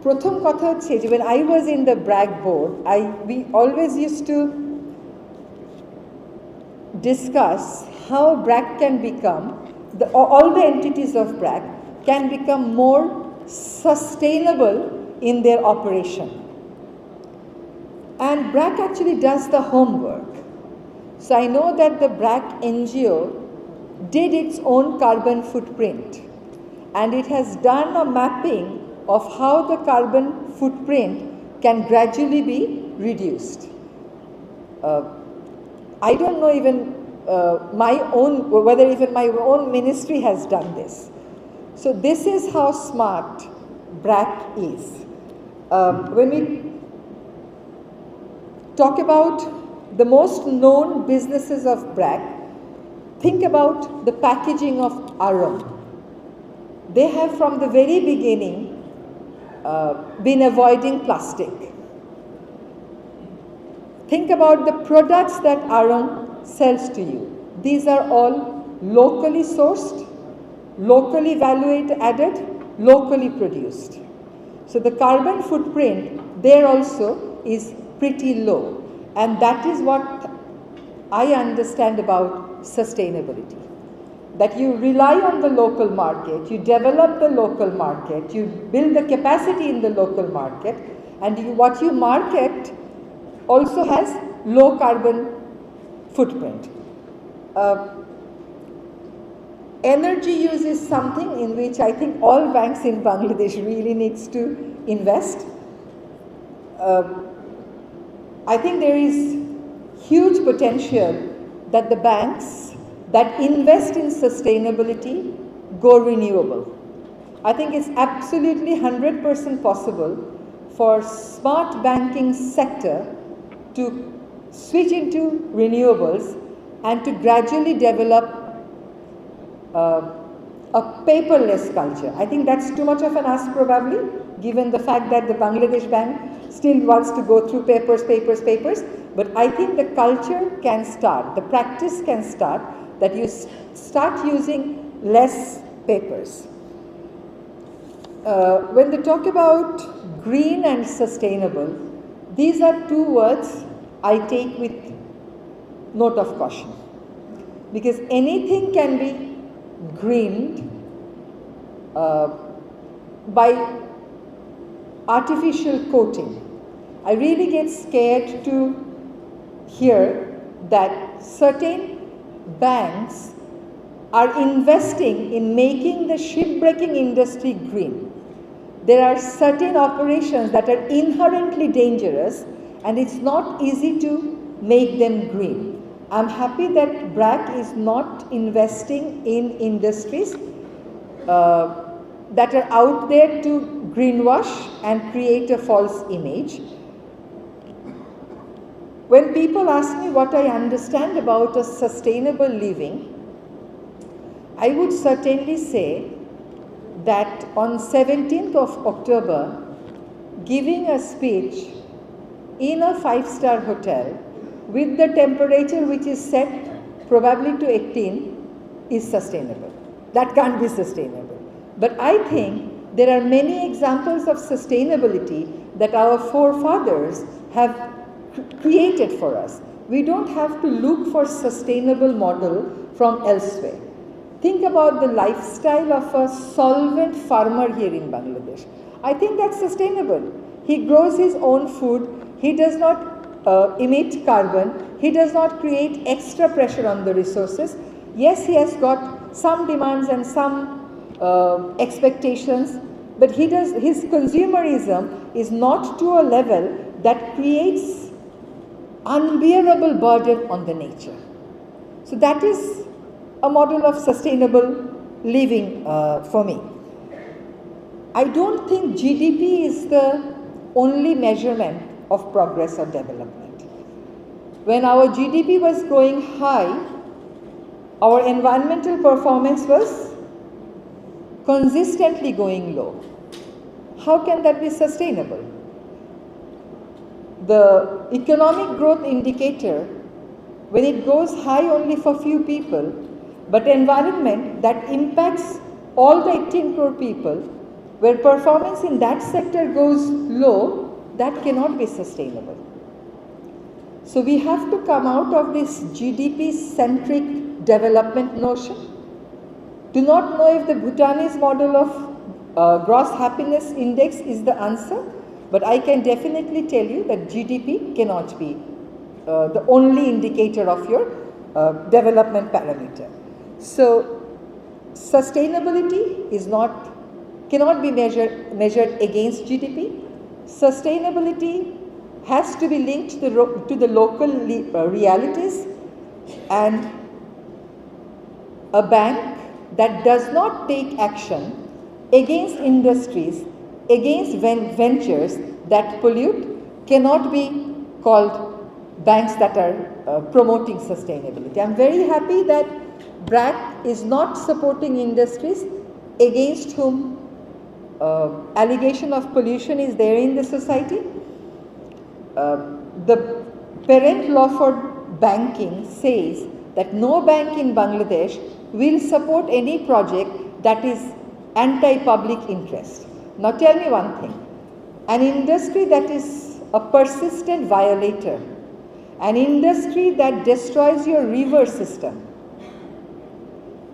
প্রথম কথা হচ্ছে যে when I was in the BRAC board, we always used to discuss how BRAC can become, all the entities of BRAC can become more sustainable in their operation. And BRAC actually does the homework. So I know that the BRAC NGO did its own carbon footprint, and it has done a mapping of how the carbon footprint can gradually be reduced. I don't know even whether even my own ministry has done this. So this is how smart BRAC is. When we talk about the most known businesses of BRAC, think about the packaging of Aram. They have from the very beginning been avoiding plastic. Think about the products that Aram sells to you. These are all locally sourced, locally value added, locally produced. So the carbon footprint there also is pretty low, and that is what I understand about sustainability. That you rely on the local market, you develop the local market, you build the capacity in the local market, and what you market also has low carbon footprint. Energy use is something in which I think all banks in Bangladesh really needs to invest. I think there is huge potential that the banks that invest in sustainability go renewable. I think it's absolutely 100% possible for smart banking sector to switch into renewables and to gradually develop a paperless culture. I think that's too much of an ask probably, given the fact that the Bangladesh Bank still wants to go through papers, but I think the culture can start, the practice can start, that you start using less papers. When they talk about green and sustainable, these are two words I take with note of caution, because anything can be greened by artificial coating. I really get scared to hear that certain banks are investing in making the shipbreaking industry green. There are certain operations that are inherently dangerous, and it's not easy to make them green. I'm happy that BRAC is not investing in industries that are out there to greenwash and create a false image. When people ask me what I understand about a sustainable living, I would certainly say that on 17th of October, giving a speech in a 5-star hotel with the temperature which is set probably to 18 is sustainable. That can't be sustainable. But I think there are many examples of sustainability that our forefathers have created for us. We don't have to look for sustainable model from elsewhere. Think about the lifestyle of a solvent farmer here in Bangladesh. I think that's sustainable. He grows his own food, he does not emit carbon, he does not create extra pressure on the resources. Yes, he has got some demands and some expectations, but his consumerism is not to a level that creates unbearable burden on the nature. So that is a model of sustainable living for me. I don't think GDP is the only measurement of progress or development. When our GDP was going high, our environmental performance was consistently going low. How can that be sustainable? The economic growth indicator, when it goes high only for few people, but environment that impacts all the 18 crore people Where performance in that sector goes low, that cannot be sustainable. So we have to come out of this GDP-centric development notion. Do not know if the Bhutanese model of gross happiness index is the answer, but I can definitely tell you that GDP cannot be the only indicator of your development parameter. So sustainability cannot be measured against GDP. Sustainability has to be linked to the local realities, and a bank that does not take action against industries, against ventures that pollute cannot be called banks that are promoting sustainability. I am very happy that BRAC is not supporting industries against whom allegation of pollution is there in the society. The parent law for banking says that no bank in Bangladesh will support any project that is anti-public interest. Now tell me one thing, an industry that is a persistent violator, an industry that destroys your river system,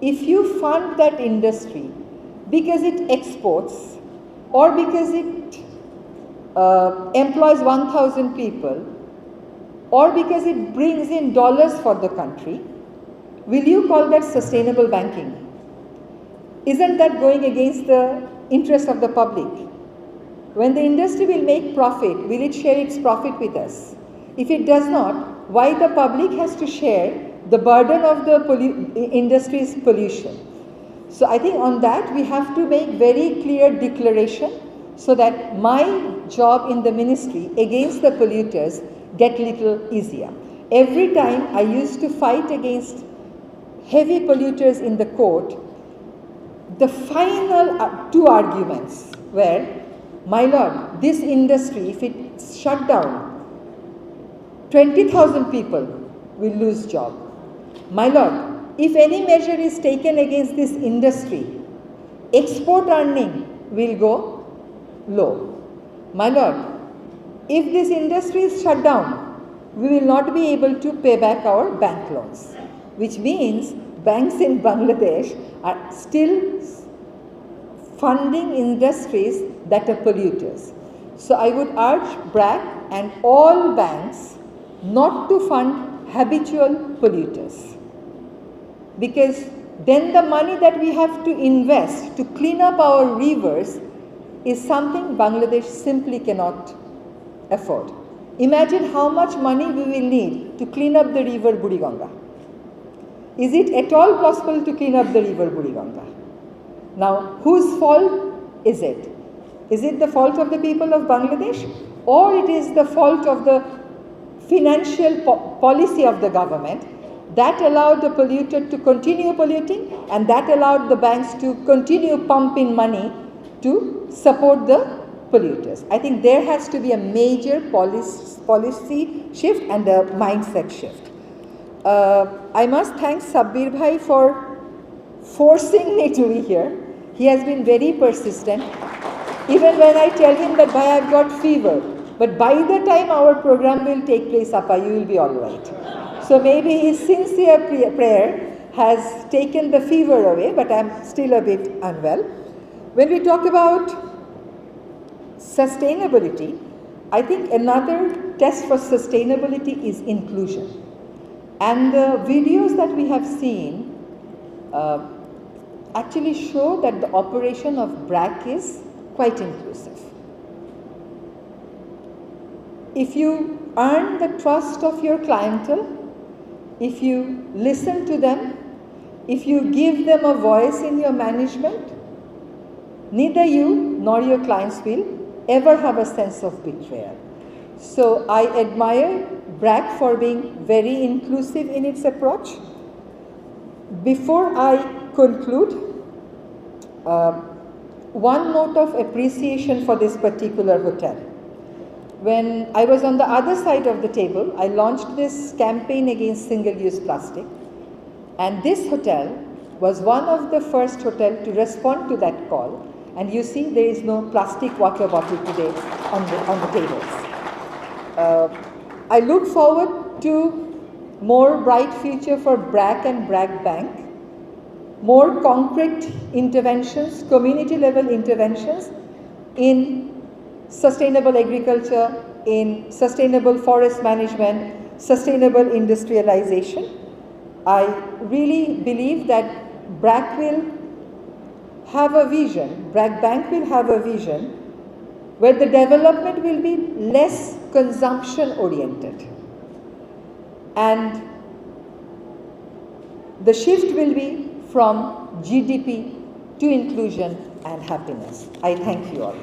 if you fund that industry because it exports or because it employs 1,000 people or because it brings in dollars for the country, will you call that sustainable banking? Isn't that going against the interest of the public? When the industry will make profit, will it share its profit with us? If it does not, why the public has to share the burden of the industry's pollution? So I think on that we have to make very clear declaration so that my job in the ministry against the polluters get little easier. Every time I used to fight against heavy polluters in the court, the final two arguments were, my lord, this industry, if it's shut down, 20,000 people will lose job. My lord, if any measure is taken against this industry, export earning will go low. My lord, if this industry is shut down, we will not be able to pay back our bank loans, which means banks in Bangladesh are still funding industries that are polluters. So I would urge BRAC and all banks not to fund habitual polluters, because then the money that we have to invest to clean up our rivers is something Bangladesh simply cannot afford. Imagine how much money we will need to clean up the river Buriganga. Is it at all possible to clean up the river Buriganga? Now, whose fault is it? Is it the fault of the people of Bangladesh, or it is the fault of the financial policy of the government that allowed the polluter to continue polluting and that allowed the banks to continue pumping money to support the polluters? I think there has to be a major policy shift and a mindset shift. I must thank Sabbir Bhai for forcing me to be here. He has been very persistent. Even when I tell him that, Bhai, I've got fever, but by the time our program will take place, Appa, you will be all right. So maybe his sincere prayer has taken the fever away, but I'm still a bit unwell. When we talk about sustainability, I think another test for sustainability is inclusion. And the videos that we have seen actually show that the operation of BRAC is quite inclusive. If you earn the trust of your clientele, if you listen to them, if you give them a voice in your management, neither you nor your clients will ever have a sense of betrayal. So I admire BRAC for being very inclusive in its approach. Before I conclude, one note of appreciation for this particular hotel. When I was on the other side of the table, I launched this campaign against single-use plastic, and this hotel was one of the first hotels to respond to that call And you see there is no plastic water bottle today on the tables. I look forward to more bright future for BRAC and BRAC Bank, more concrete interventions, community level interventions in sustainable agriculture, in sustainable forest management, sustainable industrialization. I really believe that BRAC will have a vision, BRAC Bank will have a vision where the development will be less consumption oriented, and the shift will be from GDP to inclusion and happiness. I thank you all.